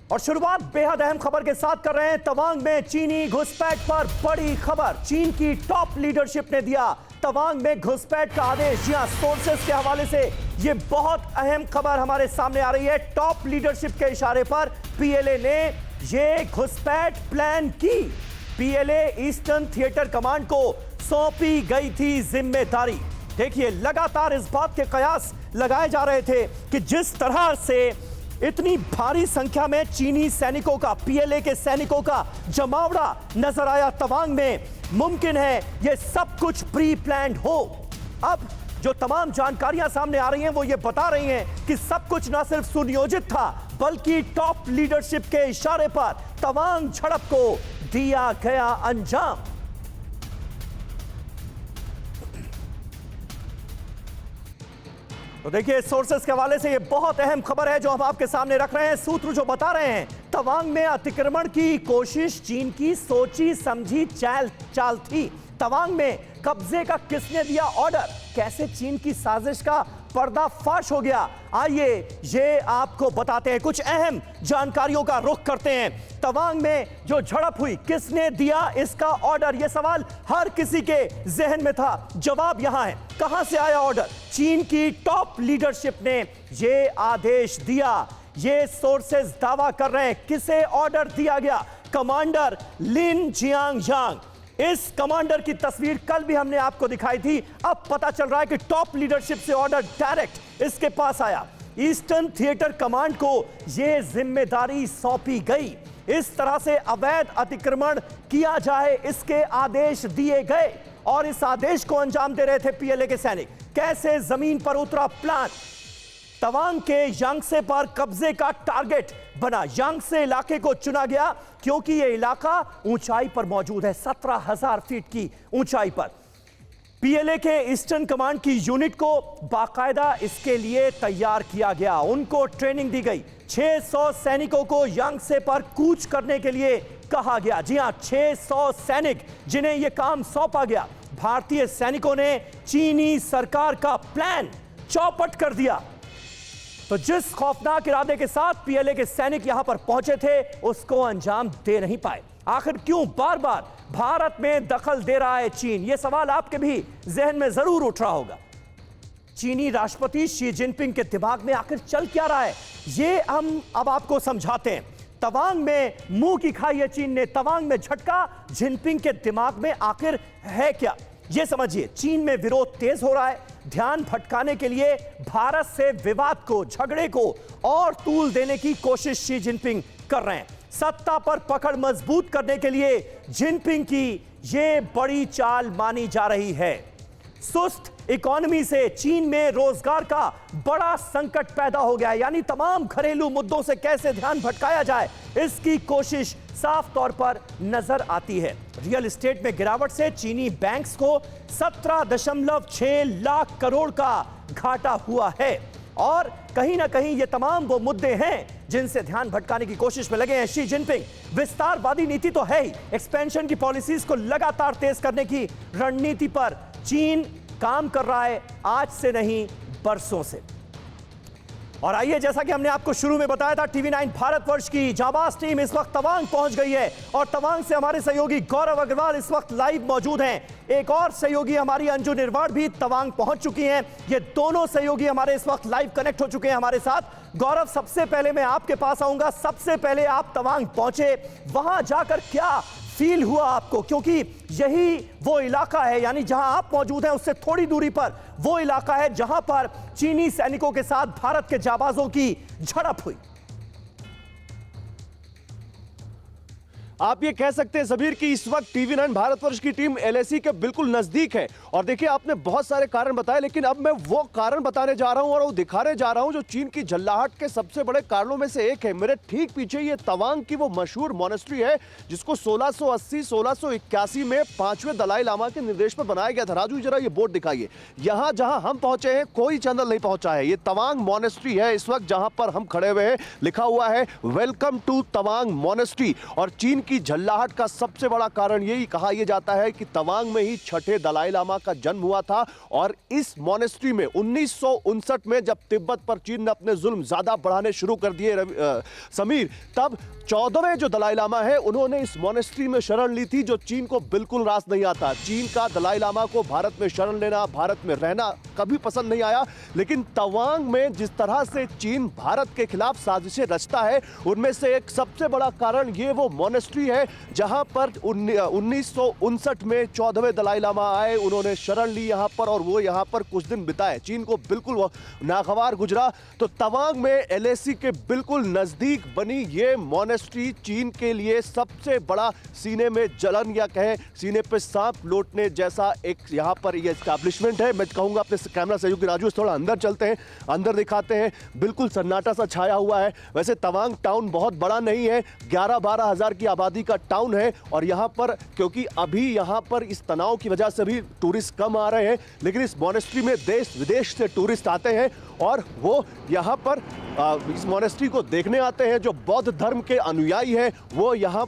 और शुरुआत बेहद अहम खबर के साथ कर रहे हैं। तवांग में चीनी घुसपैठ पर बड़ी खबर। चीन की टॉप लीडरशिप ने दिया तवांग में घुसपैठ का आदेश। जी हां, सोर्सेस के हवाले से यह बहुत अहम खबर हमारे सामने आ रही है। टॉप लीडरशिप के इशारे पर पीएलए ने यह घुसपैठ प्लान की। पीएलए ईस्टर्न थिएटर कमांड को सौंपी गई थी जिम्मेदारी। देखिए, लगातार इस बात के कयास लगाए जा रहे थे कि जिस तरह से इतनी भारी संख्या में चीनी सैनिकों का, पीएलए के सैनिकों का जमावड़ा नजर आया तवांग में, मुमकिन है यह सब कुछ प्री प्लान्ड हो। अब जो तमाम जानकारियां सामने आ रही हैं वो ये बता रही हैं कि सब कुछ न सिर्फ सुनियोजित था बल्कि टॉप लीडरशिप के इशारे पर तवांग झड़प को दिया गया अंजाम। तो देखिए, सोर्सेस के हवाले से ये बहुत अहम खबर है जो हम आपके सामने रख रहे हैं। सूत्र जो बता रहे हैं तवांग में अतिक्रमण की कोशिश चीन की सोची समझी चाल थी। तवांग में कब्जे का किसने दिया ऑर्डर? कैसे चीन की साजिश का पर्दाफाश हो गया? आइए ये आपको बताते हैं। कुछ अहम जानकारियों का रुख करते हैं। तवांग में जो झड़प हुई, किसने दिया इसका ऑर्डर? यह सवाल हर किसी के जहन में था। जवाब यहां है। कहां से आया ऑर्डर? चीन की टॉप लीडरशिप ने यह आदेश दिया। ये सोर्सेस दावा कर रहे हैं। किसे ऑर्डर दिया गया? कमांडर लिन जियांग। इस कमांडर की तस्वीर कल भी हमने आपको दिखाई थी। अब पता चल रहा है कि टॉप लीडरशिप से ऑर्डर डायरेक्ट इसके पास आया। ईस्टर्न थिएटर कमांड को यह जिम्मेदारी सौंपी गई। इस तरह से अवैध अतिक्रमण किया जाए, इसके आदेश दिए गए और इस आदेश को अंजाम दे रहे थे पीएलए के सैनिक। कैसे जमीन पर उतरा प्लान? तवांग के यांगसे पर कब्जे का टारगेट बना। यांगसे इलाके को चुना गया क्योंकि यह इलाका ऊंचाई पर मौजूद है, 17,000 फीट की ऊंचाई पर। पीएलए के ईस्टर्न कमांड की यूनिट को बाकायदा इसके लिए तैयार किया गया। उनको ट्रेनिंग दी गई। 600 सैनिकों को यांगसे पर कूच करने के लिए कहा गया। जी हां, 600 सैनिक जिन्हें यह काम सौंपा गया। भारतीय सैनिकों ने चीनी सरकार का प्लान चौपट कर दिया। तो जिस खौफनाक इरादे के साथ पीएलए के सैनिक यहां पर पहुंचे थे उसको अंजाम दे नहीं पाए। आखिर क्यों बार बार भारत में दखल दे रहा है चीन? यह सवाल आपके भी जहन में जरूर उठ रहा होगा। चीनी राष्ट्रपति शी जिनपिंग के दिमाग में आखिर चल क्या रहा है, यह हम अब आपको समझाते हैं। तवांग में मुंह की खाई है चीन ने, तवांग में झटका। जिनपिंग के दिमाग में आखिर है क्या, यह समझिए। चीन में विरोध तेज हो रहा है। ध्यान भटकाने के लिए भारत से विवाद को, झगड़े को और तूल देने की कोशिश शी जिनपिंग कर रहे हैं। सत्ता पर पकड़ मजबूत करने के लिए जिनपिंग की यह बड़ी चाल मानी जा रही है। सुस्त इकोनॉमी से चीन में रोजगार का बड़ा संकट पैदा हो गया है। यानी तमाम घरेलू मुद्दों से कैसे ध्यान भटकाया जाए, इसकी कोशिश साफ तौर पर नजर आती है। रियल एस्टेट में गिरावट से चीनी बैंक्स को 17.6 लाख करोड़ का घाटा हुआ है। और कहीं ना कहीं ये तमाम वो मुद्दे हैं जिनसे ध्यान भटकाने की कोशिश में लगे हैं शी जिनपिंग। विस्तारवादी नीति तो है ही, एक्सपेंशन की पॉलिसीज को लगातार तेज करने की रणनीति पर चीन काम कर रहा है, आज से नहीं बरसों से। और आइए, जैसा कि हमने आपको शुरू में बताया था, टीवी9 भारतवर्ष की जाबाज टीम इस वक्त तवांग पहुंच गई है और तवांग से हमारे सहयोगी गौरव अग्रवाल इस वक्त लाइव मौजूद हैं। एक और सहयोगी हमारी अंजू निर्वाण भी तवांग पहुंच चुकी हैं। ये दोनों सहयोगी हमारे इस वक्त लाइव कनेक्ट हो चुके हैं हमारे साथ। गौरव, सबसे पहले मैं आपके पास आऊंगा। सबसे पहले आप तवांग पहुंचे, वहां जाकर क्या फील हुआ आपको? क्योंकि यही वो इलाका है, यानी जहां आप मौजूद हैं उससे थोड़ी दूरी पर वो इलाका है जहां पर चीनी सैनिकों के साथ भारत के जाबाजों की झड़प हुई। आप ये कह सकते हैं जबीर कि इस वक्त टीवी9 भारतवर्ष की टीम एलएसी के बिल्कुल नजदीक है। और देखिए, आपने बहुत सारे कारण बताए, लेकिन अब मैं वो कारण बताने जा रहा हूं और वो दिखाने जा रहा हूं जो चीन की जल्लाहट के सबसे बड़े कारणों में से एक है। मेरे ठीक पीछे ये तवांग की वो मशहूर मॉनेस्ट्री है जिसको 1680-1681 में 5वें दलाई लामा के निर्देश पर बनाया गया था। राजू, जरा ये बोर्ड दिखाइए। यहां जहां हम पहुंचे हैं कोई चैनल नहीं पहुंचा है। ये तवांग मॉनेस्ट्री है इस वक्त जहां पर हम खड़े हुए हैं। लिखा हुआ है वेलकम टू तवांग मॉनेस्ट्री। और चीन की झल्लाहट का सबसे बड़ा कारण यही कहा यह जाता है कि तवांग में ही छठे दलाई लामा का जन्म हुआ था और इस मॉनेस्ट्री में 1959 में जब तिब्बत पर चीन ने अपने जुल्म ज्यादा बढ़ाने शुरू कर दिए समीर, तब 14वें जो दलाई लामा है उन्होंने इस मॉनेस्ट्री में शरण ली थी, जो चीन को बिल्कुल रास नहीं आता। चीन का दलाई लामा को भारत में शरण लेना, भारत में रहना कभी पसंद नहीं आया, लेकिन तवांग में जिस तरह से चीन भारत के खिलाफ साजिशें रचता है, उनमें से एक सबसे बड़ा कारण ये वो मॉनेस्ट्री है जहां पर 1959 में 14वें दलाई लामा आए, उन्होंने शरण ली यहां पर और वो यहां पर कुछ दिन बिताए। चीन को बिल्कुल नागवार गुजरा, तो तवांग में एलएसी के बिल्कुल नजदीक बनी ये मॉनेस्ट्री चीन के लिए सबसे बड़ा सीने में जलन या कहें सीने पे सांप लौटने जैसा एक यहां पर ये एस्टैब्लिशमेंट है। मैं कहूंगा अपने कैमरा सहयोगी राजू थोड़ा अंदर चलते हैं, अंदर दिखाते हैं। बिल्कुल सन्नाटा सा छाया हुआ है। वैसे तवांग टाउन बहुत बड़ा नहीं है, 11-12 हजार की आबादी का टाउन है और यहाँ पर क्योंकि अभी यहाँ पर इस तनाव की वजह से भी टूरिस्ट कम आ रहे हैं, लेकिन इस मॉनेस्ट्री में देश विदेश से टूरिस्ट आते हैं और वो यहाँ पर इस मॉनेस्ट्री को देखने आते हैं। जो बौद्ध धर्म के अनुयायी हैं वो यहाँ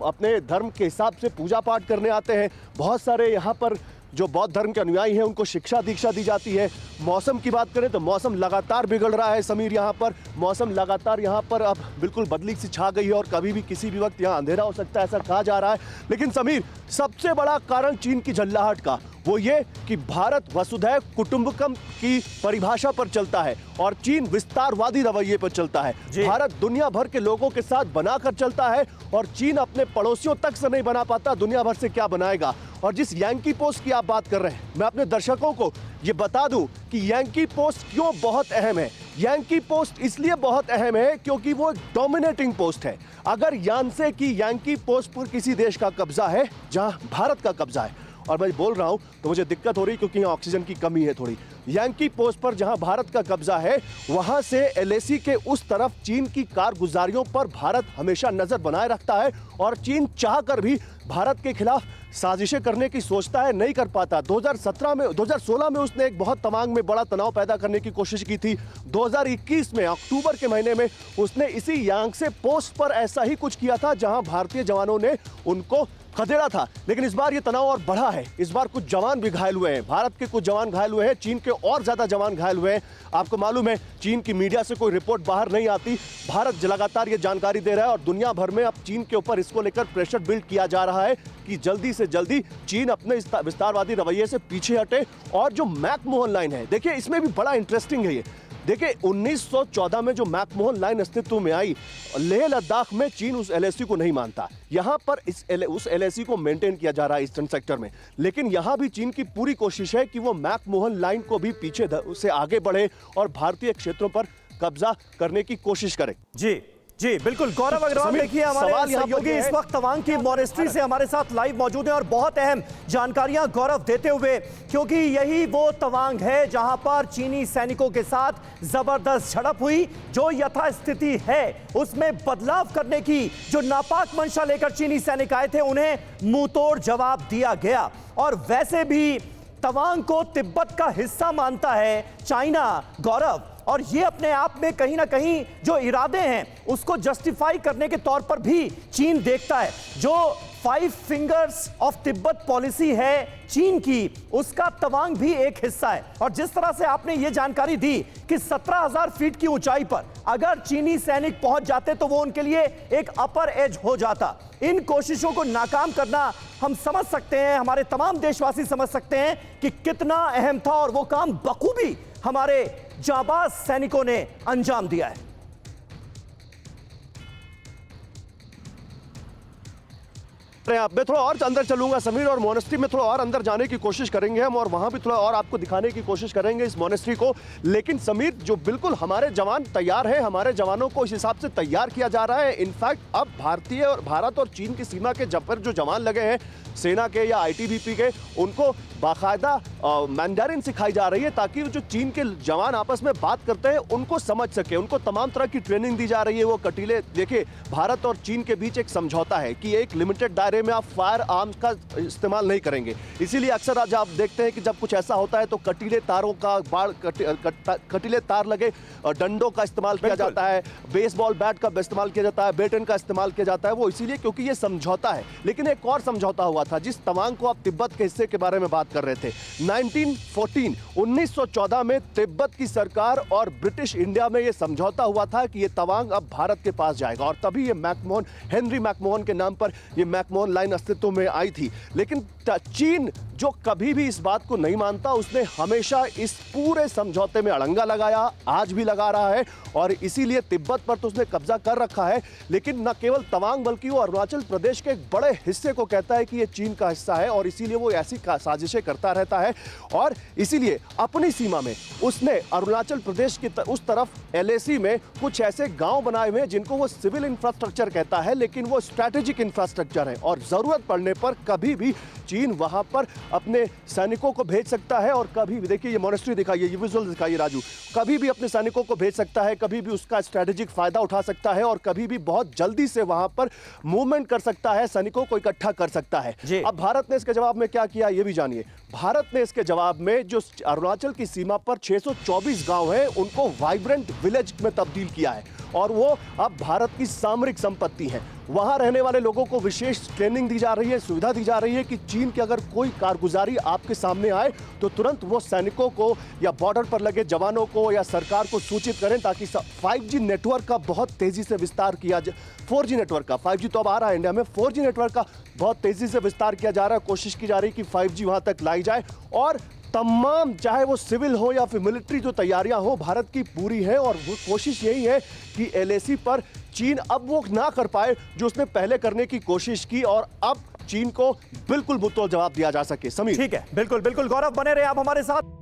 अपने धर्म के हिसाब से पूजा पाठ करने आते हैं। बहुत सारे यहाँ पर जो बौद्ध धर्म के अनुयायी हैं उनको शिक्षा दीक्षा दी जाती है। मौसम की बात करें तो मौसम लगातार बिगड़ रहा है समीर, यहाँ पर मौसम लगातार यहाँ पर अब बिल्कुल बदली सी छा गई है और कभी भी किसी भी वक्त यहाँ अंधेरा हो सकता है, ऐसा कहा जा रहा है। लेकिन समीर, सबसे बड़ा कारण चीन की झल्लाहट का वो ये कि भारत वसुधैव कुटुंबकम की परिभाषा पर चलता है और चीन विस्तारवादी रवैये पर चलता है। भारत दुनिया भर के लोगों के साथ बनाकर चलता है और चीन अपने पड़ोसियों तक से नहीं बना पाता, दुनिया भर से क्या बनाएगा। और जिस यांकी पोस्ट की आप बात कर रहे हैं, मैं अपने दर्शकों को ये बता दूं कि यांकी पोस्ट क्यों बहुत अहम है। यांकी पोस्ट इसलिए बहुत अहम है क्योंकि वो एक डोमिनेटिंग पोस्ट है। अगर यानसे की यांकी पोस्ट पर किसी देश का कब्जा है जहां भारत का कब्जा है, और मैं बोल रहा हूं तो मुझे दिक्कत हो रही क्योंकि यहाँ ऑक्सीजन की कमी है थोड़ी। यांकी पोस्ट पर जहां भारत का कब्जा है, वहां से एलएसी के उस तरफ चीन की कारगुजारियों पर भारत हमेशा नजर बनाए रखता है और चीन चाहकर भी भारत के खिलाफ साजिशें करने की सोचता है, नहीं कर पाता। 2016 में उसने एक बहुत तवांग में बड़ा तनाव पैदा करने की कोशिश की थी। 2021 में अक्टूबर के महीने में उसने इसी यांगसे पोस्ट पर ऐसा ही कुछ किया था जहां भारतीय जवानों ने उनको खदेड़ा था। लेकिन इस बार ये तनाव और बढ़ा है, इस बार कुछ जवान भी घायल हुए हैं, भारत के कुछ जवान घायल हुए हैं, चीन के और ज्यादा जवान घायल हुए हैं। आपको मालूम है चीन की मीडिया से कोई रिपोर्ट बाहर नहीं आती, भारत लगातार ये जानकारी दे रहा है और दुनिया भर में अब चीन के ऊपर इसको लेकर प्रेशर बिल्ड किया जा रहा है कि जल्दी से जल्दी चीन अपने विस्तारवादी रवैये से पीछे हटे। और जो मैकमोहन लाइन है, देखिए इसमें भी बड़ा इंटरेस्टिंग है ये। देखिए 1914 में जो मैकमोहन लाइन अस्तित्व में आई, लेह लद्दाख में चीन उस एलएसी को नहीं मानता, यहां पर उस एलएसी को मेंटेन किया जा रहा है ईस्टर्न सेक्टर में। लेकिन यहां भी चीन की पूरी कोशिश है कि वो मैकमोहन लाइन को भी पीछे से आगे बढ़े और भारतीय क्षेत्रों पर कब्जा करने की कोशिश करे। जी बिल्कुल। गौरव अग्रवाल देखिए हमारे सहयोगी इस वक्त तवांग की मॉनेस्ट्री से हमारे साथ लाइव मौजूद हैं और बहुत अहम जानकारियां गौरव देते हुए, क्योंकि यही वो तवांग है जहां पर चीनी सैनिकों के साथ जबरदस्त झड़प हुई। जो यथास्थिति है उसमें बदलाव करने की जो नापाक मंशा लेकर चीनी सैनिक आए थे, उन्हें मुंहतोड़ जवाब दिया गया। और वैसे भी तवांग को तिब्बत का हिस्सा मानता है चाइना, गौरव, और ये अपने आप में कहीं ना कहीं जो इरादे हैं उसको जस्टिफाई करने के तौर पर भी चीन देखता है। जो 5 फिंगर्स ऑफ तिब्बत पॉलिसी है चीन की, उसका तवांग भी एक हिस्सा है। और जिस तरह से आपने ये जानकारी दी कि 17,000 फीट की ऊंचाई पर अगर चीनी सैनिक पहुंच जाते तो वो उनके लिए एक अपर एज हो जाता। इन कोशिशों को नाकाम करना हम समझ सकते हैं, हमारे तमाम देशवासी समझ सकते हैं कि कितना अहम था और वो काम बखूबी हमारे जाबाज सैनिकों ने अंजाम दिया है। मैं थोड़ा और अंदर चलूंगा समीर, और मॉनेस्ट्री में थोड़ा और अंदर जाने की कोशिश करेंगे हम और वहां भी थोड़ा और आपको दिखाने की कोशिश करेंगे इस मॉनेस्ट्री को। लेकिन समीर, जो बिल्कुल हमारे जवान तैयार हैं, हमारे जवानों को इस हिसाब से तैयार किया जा रहा है। इनफैक्ट अब भारत और चीन की सीमा के जब पर जो जवान लगे हैं सेना के या आईटीबीपी के, उनको बाकायदा मैंडारिन सिखाई जा रही है ताकि जो चीन के जवान आपस में बात करते हैं उनको समझ सके, उनको तमाम तरह की ट्रेनिंग दी जा रही है। वो कटीले देखिए, भारत और चीन के बीच एक समझौता है कि एक लिमिटेड दायरे में आप फायर आर्म्स का इस्तेमाल नहीं करेंगे। इसीलिए अक्सर आज आप देखते हैं कि जब कुछ ऐसा होता है तो कटीले तारों का कटीले तार लगे डंडों का इस्तेमाल किया जाता है, बेसबॉल बैट का इस्तेमाल किया जाता है, बेटन का इस्तेमाल किया जाता है। वो इसीलिए क्योंकि ये समझौता है। लेकिन एक और समझौता हुआ था जिस तवांग को आप तिब्बत के हिस्से के बारे में बात कर रहे थे। 1914 में तिब्बत की सरकार और ब्रिटिश इंडिया में यह समझौता हुआ था कि यह तवांग अब भारत के पास जाएगा और तभी ये मैकमोहन, हेनरी मैकमोहन के नाम पर यह मैकमोहन लाइन अस्तित्व में आई थी। लेकिन चीन जो कभी भी इस बात को नहीं मानता, उसने हमेशा इस पूरे समझौते में अड़ंगा लगाया, आज भी लगा रहा है और इसीलिए तिब्बत पर तो उसने कब्जा कर रखा है। लेकिन न केवल तवांग बल्कि वो अरुणाचल प्रदेश के एक बड़े हिस्से को कहता है कि ये चीन का हिस्सा है और इसीलिए वो ऐसी साजिशें करता रहता है। और इसीलिए अपनी सीमा में उसने अरुणाचल प्रदेश की उस तरफ एलएसी में कुछ ऐसे गांव बनाए हुए हैं जिनको वो सिविल इंफ्रास्ट्रक्चर कहता है, लेकिन वो स्ट्रैटेजिक इंफ्रास्ट्रक्चर है और जरूरत पड़ने पर कभी भी चीन वहां पर अपने सैनिकों को भेज सकता है। और कभी भी देखिए, ये मॉनेस्ट्री दिखाइए, ये विजुअल दिखाइए राजू, कभी भी अपने सैनिकों को भेज सकता है, कभी भी उसका स्ट्रैटेजिक फायदा उठा सकता है और कभी भी बहुत जल्दी से वहां पर मूवमेंट कर सकता है, सैनिकों को इकट्ठा कर सकता है। अब भारत ने इसके जवाब में क्या किया ये भी जानिए। भारत ने इसके जवाब में जो अरुणाचल की सीमा पर 624 गांव हैं उनको वाइब्रेंट विलेज में तब्दील किया है और वो अब भारत की सामरिक संपत्ति है। वहां रहने वाले लोगों को विशेष ट्रेनिंग दी जा रही है, सुविधा दी जा रही है कि चीन की अगर कोई कारगुजारी आपके सामने आए तो तुरंत वो सैनिकों को या बॉर्डर पर लगे जवानों को या सरकार को सूचित करें ताकि 5G नेटवर्क का बहुत तेजी से विस्तार किया जाए। 4G नेटवर्क का, 5G तो अब आ रहा है इंडिया में, 4G नेटवर्क का बहुत तेजी से विस्तार किया जा रहा है। कोशिश की जा रही है कि 5G वहां तक लाई जाए और तमाम चाहे वो सिविल हो या फिर मिलिट्री जो तैयारियां हो भारत की पूरी है। और वो कोशिश यही है कि एलएसी पर चीन अब वो ना कर पाए जो उसने पहले करने की कोशिश की और अब चीन को बिल्कुल मुंहतोड़ जवाब दिया जा सके। समीर, ठीक है, बिल्कुल बिल्कुल गौरव, बने रहे आप हमारे साथ।